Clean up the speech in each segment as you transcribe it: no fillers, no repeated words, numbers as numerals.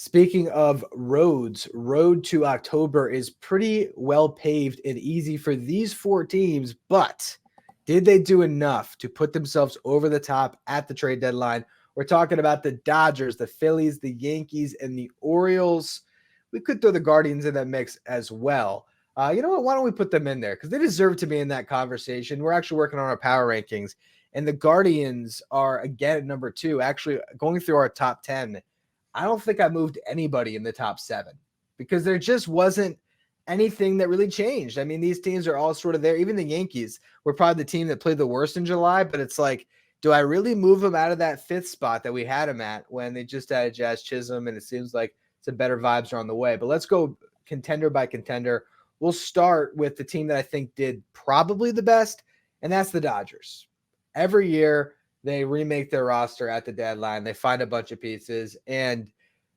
Speaking of roads, road to October is pretty well paved and easy for these four teams, but did they do enough to put themselves over the top at the trade deadline? We're talking about the Dodgers, the Phillies, the Yankees, and the Orioles. We could throw the Guardians in that mix as well. You know what? Why don't we put them in there? Because they deserve to be in that conversation. We're actually working on our power rankings, and the Guardians are again at number 2. Actually, going through our top 10, I don't think I moved anybody in the top 7 because there just wasn't anything that really changed. I mean, these teams are all sort of there. Even the Yankees were probably the team that played the worst in July, but it's like, do I really move them out of that 5th spot that we had them at when they just had Jazz Chisholm, and it seems like some better vibes are on the way? But let's go contender by contender. We'll start with the team that I think did probably the best, and that's the Dodgers. Every year, they remake their roster at the deadline. They find a bunch of pieces. And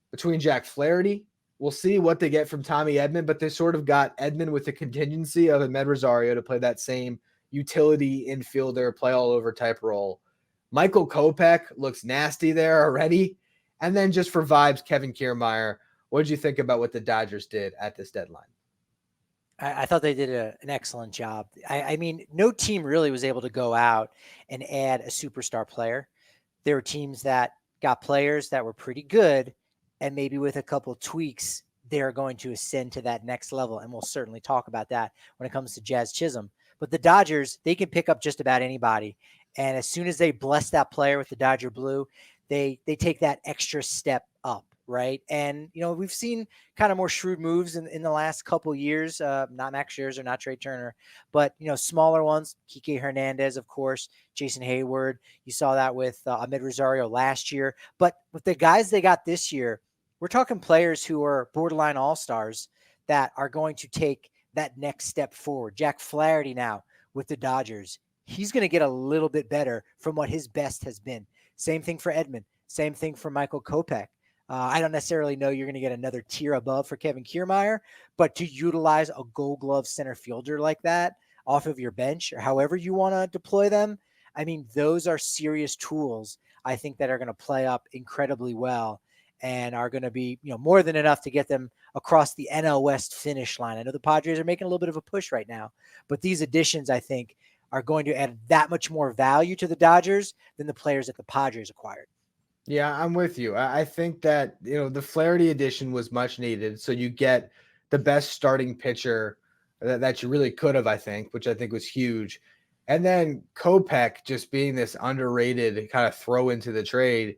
between Jack Flaherty, we'll see what they get from Tommy Edman, but they sort of got Edman with the contingency of Amed Rosario to play that same utility infielder, play all over type role. Michael Kopech looks nasty there already. And then just for vibes, Kevin Kiermaier. What did you think about what the Dodgers did at this deadline? I thought they did an excellent job. I mean, no team really was able to go out and add a superstar player. There were teams that got players that were pretty good, and maybe with a couple tweaks, they're going to ascend to that next level. And we'll certainly talk about that when it comes to Jazz Chisholm. But the Dodgers, they can pick up just about anybody. And as soon as they bless that player with the Dodger blue, they take that extra step up. Right. And, we've seen kind of more shrewd moves in the last couple years, not Max Scherzer, not Trey Turner, but, smaller ones, Kike Hernandez, of course, Jason Hayward. You saw that with Amed Rosario last year. But with the guys they got this year, we're talking players who are borderline all-stars that are going to take that next step forward. Jack Flaherty now with the Dodgers, he's going to get a little bit better from what his best has been. Same thing for Edman. Same thing for Michael Kopech. I don't necessarily know you're going to get another tier above for Kevin Kiermaier, but to utilize a Gold Glove center fielder like that off of your bench or however you want to deploy them, I mean, those are serious tools, I think, that are going to play up incredibly well and are going to be, more than enough to get them across the NL West finish line. I know the Padres are making a little bit of a push right now, but these additions, I think, are going to add that much more value to the Dodgers than the players that the Padres acquired. Yeah, I'm with you. I think that, the Flaherty edition was much needed. So you get the best starting pitcher that you really could have, I think, which I think was huge. And then Kopech just being this underrated kind of throw into the trade.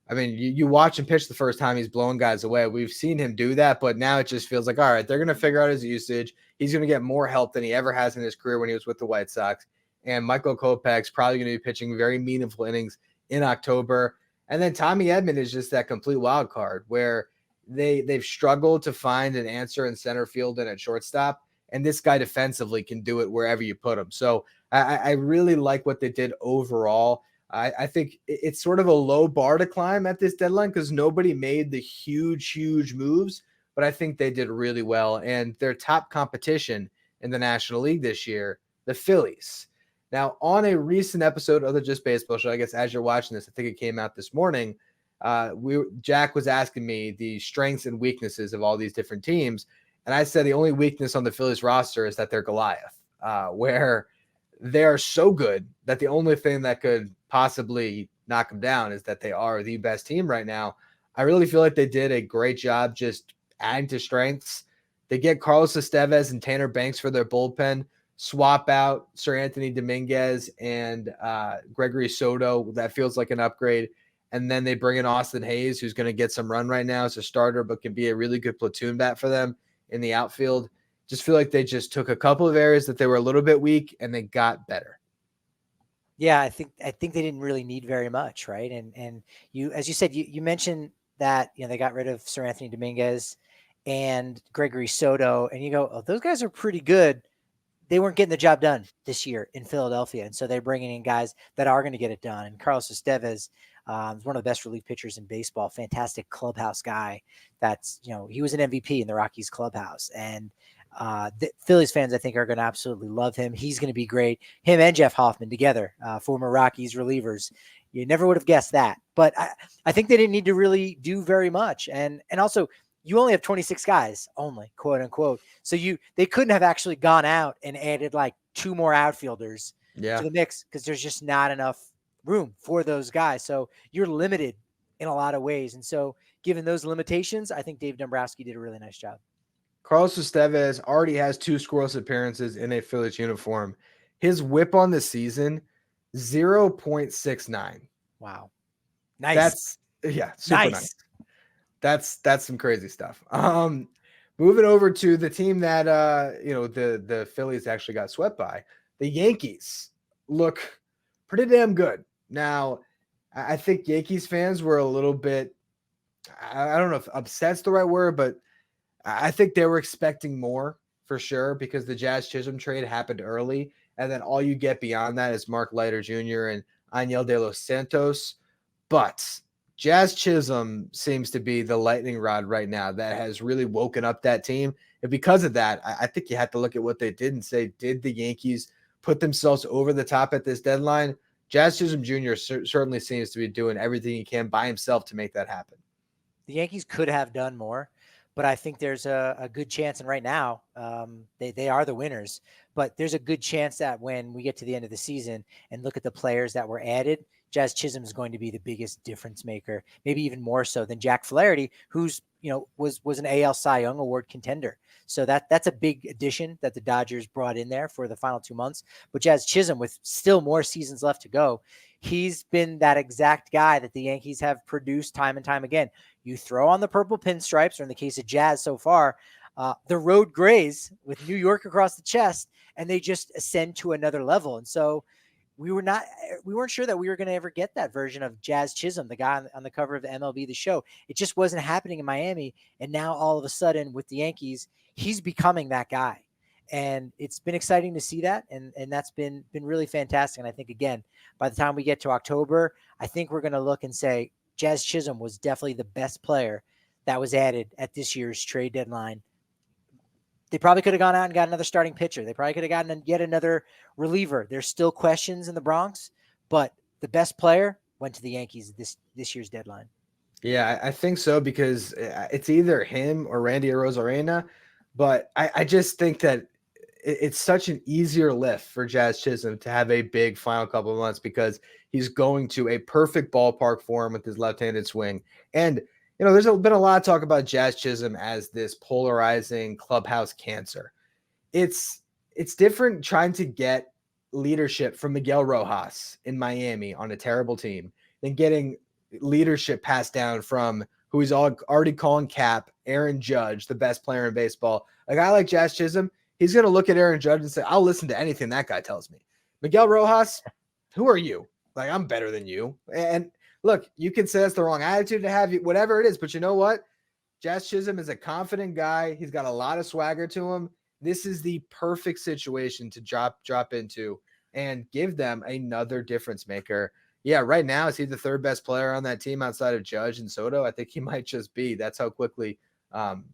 I mean, you watch him pitch the first time, he's blowing guys away. We've seen him do that, but now it just feels like, all right, they're going to figure out his usage. He's going to get more help than he ever has in his career when he was with the White Sox. And Michael Kopech's probably going to be pitching very meaningful innings in October. And then Tommy Edman is just that complete wild card where they've struggled to find an answer in center field and at shortstop. And this guy defensively can do it wherever you put him. So I really like what they did overall. I think it's sort of a low bar to climb at this deadline because nobody made the huge moves, but I think they did really well. And their top competition in the National League this year, the Phillies. Now, on a recent episode of the Just Baseball Show, I guess as you're watching this, I think it came out this morning, Jack was asking me the strengths and weaknesses of all these different teams. And I said the only weakness on the Phillies roster is that they're Goliath, where they are so good that the only thing that could possibly knock them down is that they are the best team right now. I really feel like they did a great job just adding to strengths. They get Carlos Estevez and Tanner Banks for their bullpen, swap out Sir Anthony Dominguez and Gregory Soto. That feels like an upgrade. And then they bring in Austin Hayes, who's going to get some run right now as a starter, but can be a really good platoon bat for them in the outfield. Just feel like they just took a couple of areas that they were a little bit weak and they got better. Yeah, I think they didn't really need very much, right? And you, as you said, you mentioned that they got rid of Sir Anthony Dominguez and Gregory Soto, and you go, oh, those guys are pretty good. They weren't getting the job done this year in Philadelphia, and so they're bringing in guys that are going to get it done. And Carlos Estevez is one of the best relief pitchers in baseball. Fantastic clubhouse guy. That's he was an MVP in the Rockies clubhouse, and the Phillies fans, I think, are going to absolutely love him. He's going to be great. Him and Jeff Hoffman together, former Rockies relievers. You never would have guessed that. But I think they didn't need to really do very much. And also, you only have 26 guys, only, quote unquote. So they couldn't have actually gone out and added like 2 more outfielders to Yeah. the mix because there's just not enough room for those guys. So you're limited in a lot of ways. And so, given those limitations, I think Dave Dombrowski did a really nice job. Carlos Estevez already has 2 scoreless appearances in a Phillies uniform. His whip on the season, 0.69. Wow. Nice. That's super nice. That's some crazy stuff. Moving over to the team that the Phillies actually got swept by. The Yankees look pretty damn good. Now, I think Yankees fans were a little bit, I don't know if upset's the right word, but I think they were expecting more for sure because the Jazz Chisholm trade happened early. And then all you get beyond that is Mark Leiter Jr. and Aniel de los Santos. But Jazz Chisholm seems to be the lightning rod right now that has really woken up that team. And because of that, I think you have to look at what they did and say, did the Yankees put themselves over the top at this deadline? Jazz Chisholm Jr. certainly seems to be doing everything he can by himself to make that happen. The Yankees could have done more, but I think there's a good chance. And right now, they are the winners. But there's a good chance that when we get to the end of the season and look at the players that were added, Jazz Chisholm is going to be the biggest difference maker, maybe even more so than Jack Flaherty, who's was an AL Cy Young Award contender. So that's a big addition that the Dodgers brought in there for the final 2 months. But Jazz Chisholm, with still more seasons left to go, he's been that exact guy that the Yankees have produced time and time again. You throw on the purple pinstripes, or in the case of Jazz so far, the road grays with New York across the chest, and they just ascend to another level. And so we weren't sure that we were going to ever get that version of Jazz Chisholm, the guy on the cover of the MLB The Show. It just wasn't happening in Miami. And now all of a sudden with the Yankees, he's becoming that guy. And it's been exciting to see that. And that's been really fantastic. And I think, again, by the time we get to October, I think we're going to look and say Jazz Chisholm was definitely the best player that was added at this year's trade deadline. They probably could have gone out and got another starting pitcher. They probably could have gotten yet another reliever. There's still questions in the Bronx, but the best player went to the Yankees this year's deadline. Yeah, I think so because it's either him or Randy Arozarena, but I just think that it's such an easier lift for Jazz Chisholm to have a big final couple of months because he's going to a perfect ballpark for him with his left-handed swing. And there's been a lot of talk about Jazz Chisholm as this polarizing clubhouse cancer. It's different trying to get leadership from Miguel Rojas in Miami on a terrible team than getting leadership passed down from who he's already calling Cap, Aaron Judge, the best player in baseball. A guy like Jazz Chisholm, he's going to look at Aaron Judge and say, I'll listen to anything that guy tells me. Miguel Rojas, who are you? Like, I'm better than you. And look, you can say that's the wrong attitude to have, whatever it is, but you know what? Jazz Chisholm is a confident guy. He's got a lot of swagger to him. This is the perfect situation to drop into and give them another difference maker. Yeah, right now, is he the third best player on that team outside of Judge and Soto? I think he might just be. That's how quickly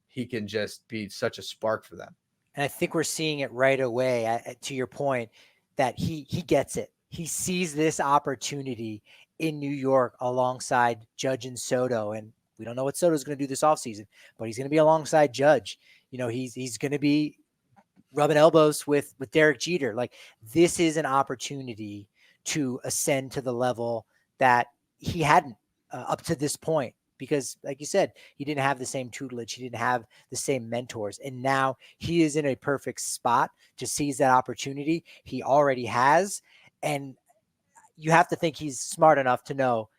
he can just be such a spark for them. And I think we're seeing it right away, to your point, that he gets it. He sees this opportunity in New York alongside Judge and Soto. And we don't know what Soto's going to do this offseason, but he's going to be alongside Judge. He's going to be rubbing elbows with Derek Jeter. Like, this is an opportunity to ascend to the level that he hadn't up to this point. Because, like you said, he didn't have the same tutelage. He didn't have the same mentors. And now he is in a perfect spot to seize that opportunity. He already has. And you have to think he's smart enough to know,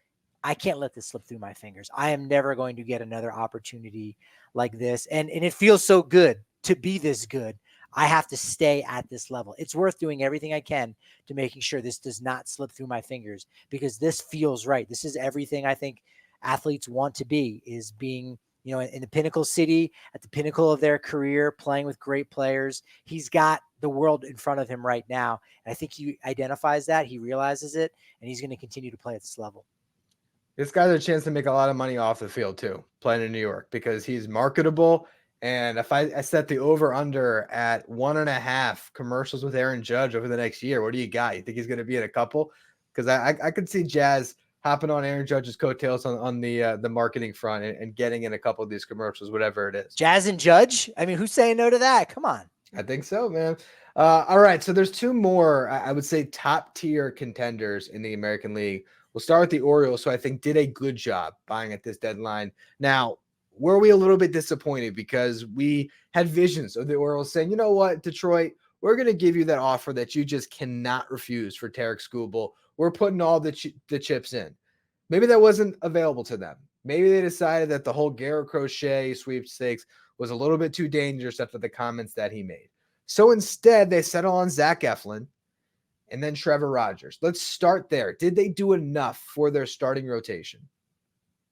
I can't let this slip through my fingers. I am never going to get another opportunity like this. And it feels so good to be this good. I have to stay at this level. It's worth doing everything I can to making sure this does not slip through my fingers, because this feels right. This is everything I think athletes want to be, is being, in the pinnacle city, at the pinnacle of their career, playing with great players. He's got the world in front of him right now. And I think he identifies that, he realizes it, and he's going to continue to play at this level. This guy's a chance to make a lot of money off the field too, playing in New York, because he's marketable. And if I set the over-under at 1.5 commercials with Aaron Judge over the next year, what do you got? You think he's going to be in a couple? Because I could see Jazz hopping on Aaron Judge's coattails on the marketing front and getting in a couple of these commercials, whatever it is. Jazz and Judge. I mean, who's saying no to that? Come on. I think so, man. All right, so there's two more, I would say, top tier contenders in the American League. We'll start with the Orioles, who I think did a good job buying at this deadline. Now, were we a little bit disappointed because we had visions of the Orioles saying, you know what, Detroit, we're going to give you that offer that you just cannot refuse for Tarek Skubal. We're putting all the chips in. Maybe that wasn't available to them. Maybe they decided that the whole Garrett Crochet sweepstakes was a little bit too dangerous after the comments that he made. So instead, they settle on Zach Eflin and then Trevor Rogers. Let's start there. Did they do enough for their starting rotation?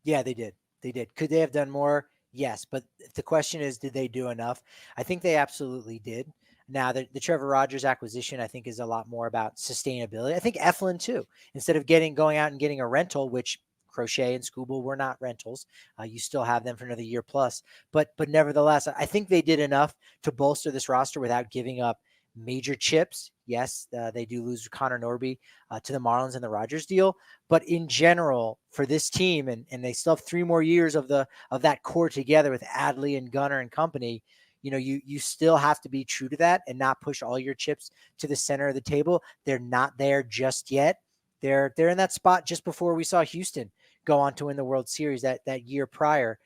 Yeah, they did. They did. Could they have done more? Yes. But the question is, did they do enough? I think they absolutely did. Now, the Trevor Rogers acquisition, I think, is a lot more about sustainability. I think Eflin, too. Instead of going out and getting a rental, which Crochet and Skubal were not rentals, you still have them for another year plus. But nevertheless, I think they did enough to bolster this roster without giving up major chips. Yes, they do lose Connor Norby to the Marlins in the Rogers deal. But in general, for this team, and they still have 3 more years of that core together with Adley and Gunnar and company, you still have to be true to that and not push all your chips to the center of the table. They're not there just yet. They're in that spot just before we saw Houston go on to win the World Series that year prior,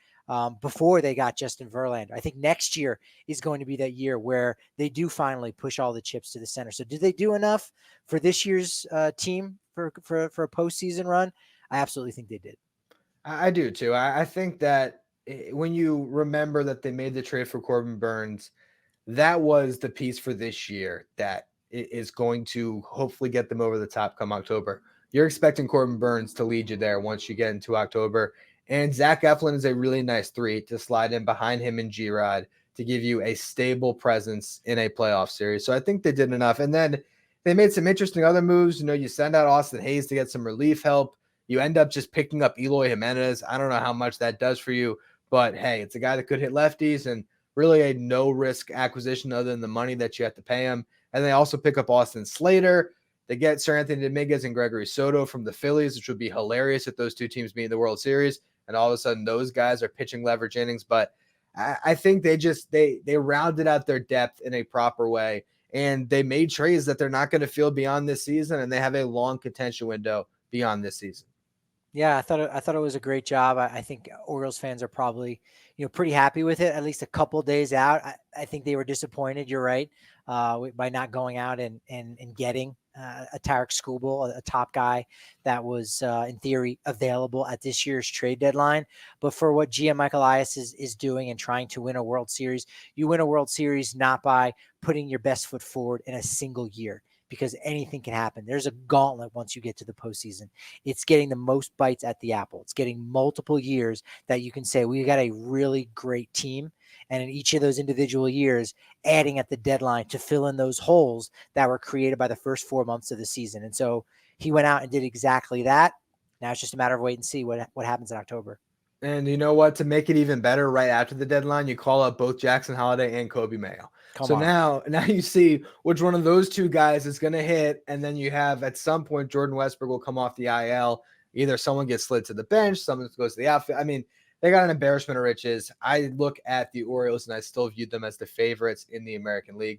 before they got Justin Verlander. I think next year is going to be that year where they do finally push all the chips to the center. So did they do enough for this year's team for a postseason run? I absolutely think they did. I do too. I think that when you remember that they made the trade for Corbin Burns, that was the piece for this year that is going to hopefully get them over the top come October. You're expecting Corbin Burns to lead you there once you get into October. And Zach Eflin is a really nice 3 to slide in behind him and G-Rod to give you a stable presence in a playoff series. So I think they did enough. And then they made some interesting other moves. You send out Austin Hayes to get some relief help. You end up just picking up Eloy Jimenez. I don't know how much that does for you, but hey, it's a guy that could hit lefties and really a no-risk acquisition other than the money that you have to pay him. And they also pick up Austin Slater. They get Sir Anthony Dominguez and Gregory Soto from the Phillies, which would be hilarious if those two teams meet in the World Series. And all of a sudden, those guys are pitching leverage innings. But I think they rounded out their depth in a proper way. And they made trades that they're not going to field beyond this season. And they have a long contention window beyond this season. Yeah, I thought it was a great job. I think Orioles fans are probably, pretty happy with it, at least a couple days out. I think they were disappointed. You're right, by not going out and getting a Tarek Skubal, a top guy that was in theory available at this year's trade deadline. But for what GM Mike Elias is doing and trying to win a World Series, you win a World Series not by putting your best foot forward in a single year, because anything can happen. There's a gauntlet once you get to the postseason. It's getting the most bites at the apple. It's getting multiple years that you can say, we got a really great team. And in each of those individual years, adding at the deadline to fill in those holes that were created by the first 4 months of the season. And so he went out and did exactly that. Now it's just a matter of wait and see what happens in October. And you know what? To make it even better, right after the deadline, you call up both Jackson Holliday and Kobe Mayo. Now you see which one of those two guys is going to hit, and then you have at some point Jordan Westbrook will come off the IL. Either someone gets slid to the bench, someone goes to the outfield. I mean, they got an embarrassment of riches. I look at the Orioles, and I still view them as the favorites in the American League.